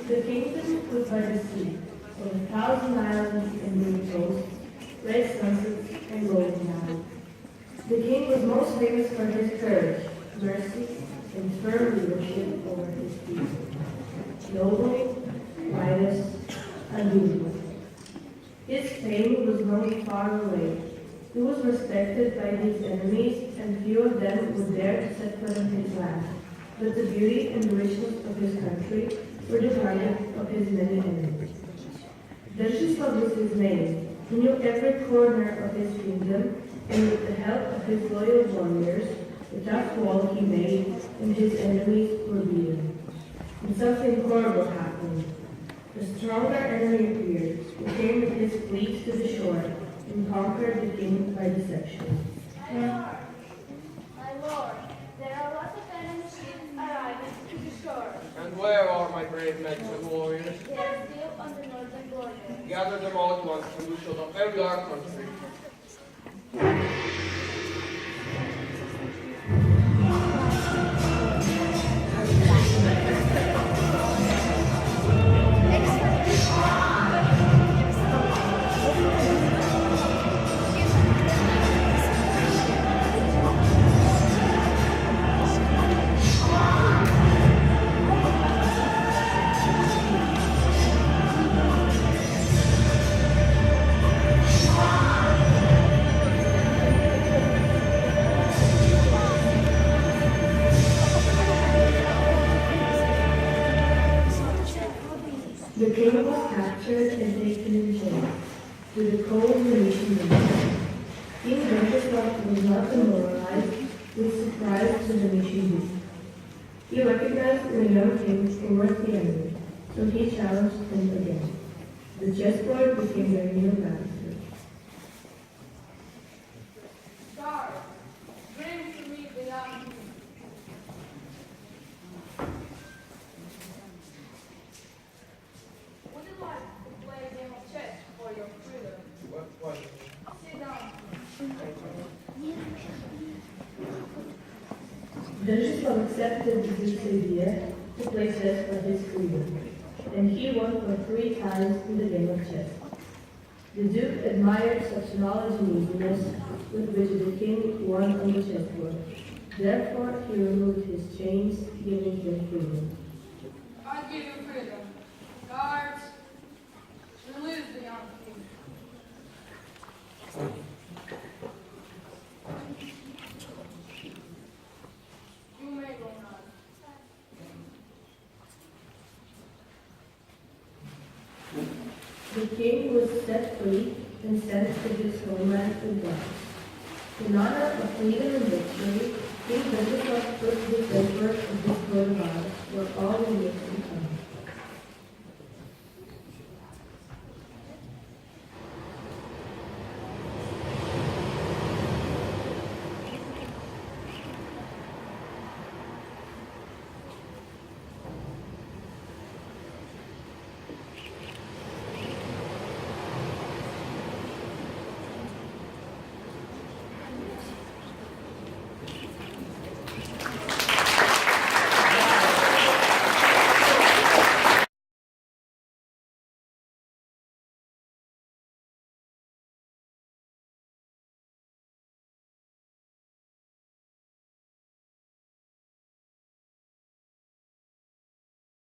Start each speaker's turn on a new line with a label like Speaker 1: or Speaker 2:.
Speaker 1: The kingdom was by the sea, of 1,000 islands and blue coasts, red sunsets, and golden valleys. The king was most famous for his courage, mercy, and firm leadership over his people. Noble, righteous, and beautiful. His fame was known far away. He was respected by his enemies, and few of them would dare to set foot on his land. But the beauty and richness of his country were the target of his many enemies. Dariusla was his name. He knew every corner of his kingdom, and with the help of his loyal warriors, the tough wall he made, and his enemies were beaten. And something horrible happened. A stronger enemy appeared, who came with his fleet to the shore, and conquered the king by deception.
Speaker 2: My lord, there are lots of enemy ships arriving to the shore.
Speaker 3: And where are my brave men and warriors?
Speaker 2: They are still on the northern border.
Speaker 3: Gather them all at once, and we shall defend our country.
Speaker 1: The king was captured and taken in chains to the cold Venetian winter. King Wenceslav was not demoralized with surprise to the Venetian youth. He recognized in the young king who was the enemy, so he challenged him again. The chessboard became their new battlefield.
Speaker 2: Guard, bring to me the young king. Would you like to play a game of chess for your freedom?
Speaker 3: What?
Speaker 2: Sit down.
Speaker 1: Dariusla accepted the duke's idea to play chess for his freedom, and he won for 3 times in the game of chess. The duke admired such knowledge and eagerness with which the king won on the chessboard. Therefore, he removed his chains, giving him freedom.
Speaker 2: I give you freedom. Guards, release the young king. You may go now.
Speaker 1: The king was set free and sent to his homeland in France. In honor of freedom and victory, King Wenceslav put the paper of his coat of arms where all the European countries.